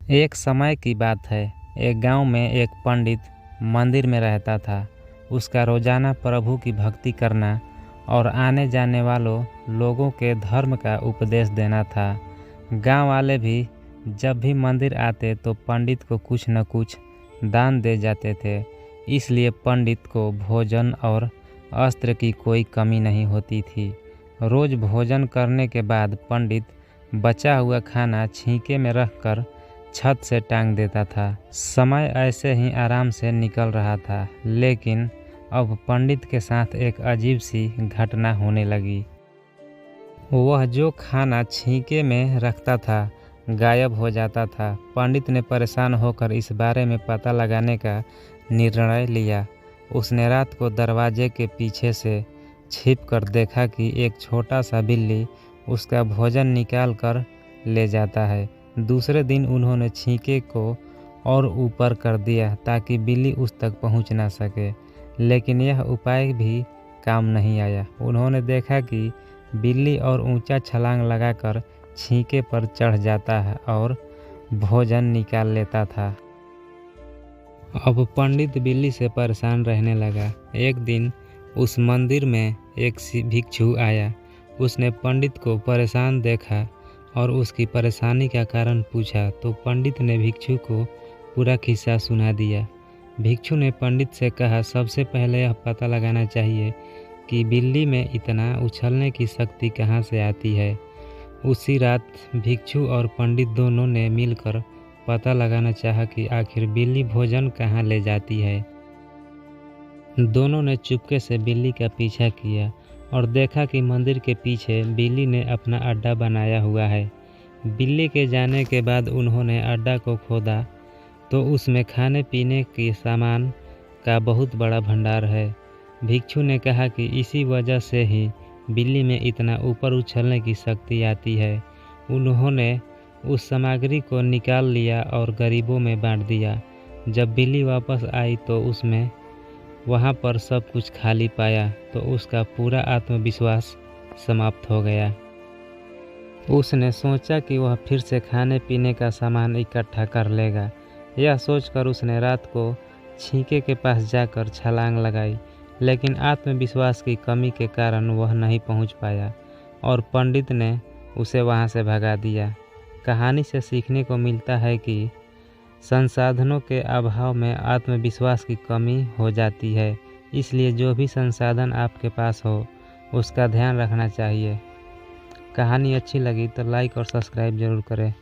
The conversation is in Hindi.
एक समय की बात है। एक गांव में एक पंडित मंदिर में रहता था। उसका रोजाना प्रभु की भक्ति करना और आने जाने वालों लोगों के धर्म का उपदेश देना था। गांव वाले भी जब भी मंदिर आते तो पंडित को कुछ न कुछ दान दे जाते थे। इसलिए पंडित को भोजन और अस्त्र की कोई कमी नहीं होती थी। रोज भोजन करने के बाद पंडित बचा हुआ खाना छींके में रखकर छत से टांग देता था। समय ऐसे ही आराम से निकल रहा था, लेकिन अब पंडित के साथ एक अजीब सी घटना होने लगी। वह जो खाना छींके में रखता था गायब हो जाता था। पंडित ने परेशान होकर इस बारे में पता लगाने का निर्णय लिया। उसने रात को दरवाजे के पीछे से छिपकर देखा कि एक छोटा सा बिल्ली उसका भोजन निकाल कर ले जाता है। दूसरे दिन उन्होंने छींके को और ऊपर कर दिया ताकि बिल्ली उस तक पहुंच ना सके, लेकिन यह उपाय भी काम नहीं आया। उन्होंने देखा कि बिल्ली और ऊंचा छलांग लगाकर छींके पर चढ़ जाता है और भोजन निकाल लेता था। अब पंडित बिल्ली से परेशान रहने लगा। एक दिन उस मंदिर में एक भिक्षु आया। उसने पंडित को परेशान देखा और उसकी परेशानी का कारण पूछा तो पंडित ने भिक्षु को पूरा किस्सा सुना दिया। भिक्षु ने पंडित से कहा, सबसे पहले यह पता लगाना चाहिए कि बिल्ली में इतना उछलने की शक्ति कहाँ से आती है। उसी रात भिक्षु और पंडित दोनों ने मिलकर पता लगाना चाहा कि आखिर बिल्ली भोजन कहाँ ले जाती है। दोनों ने चुपके से बिल्ली का पीछा किया और देखा कि मंदिर के पीछे बिल्ली ने अपना अड्डा बनाया हुआ है। बिल्ली के जाने के बाद उन्होंने अड्डा को खोदा तो उसमें खाने पीने के सामान का बहुत बड़ा भंडार है। भिक्षु ने कहा कि इसी वजह से ही बिल्ली में इतना ऊपर उछलने की शक्ति आती है। उन्होंने उस सामग्री को निकाल लिया और गरीबों में बांट दिया। जब बिल्ली वापस आई तो उसमें वहाँ पर सब कुछ खाली पाया तो उसका पूरा आत्मविश्वास समाप्त हो गया। उसने सोचा कि वह फिर से खाने पीने का सामान इकट्ठा कर लेगा। यह सोचकर उसने रात को छींके के पास जाकर छलांग लगाई, लेकिन आत्मविश्वास की कमी के कारण वह नहीं पहुंच पाया और पंडित ने उसे वहां से भगा दिया। कहानी से सीखने को मिलता है कि संसाधनों के अभाव में आत्मविश्वास की कमी हो जाती है। इसलिए जो भी संसाधन आपके पास हो उसका ध्यान रखना चाहिए। कहानी अच्छी लगी तो लाइक और सब्सक्राइब जरूर करें।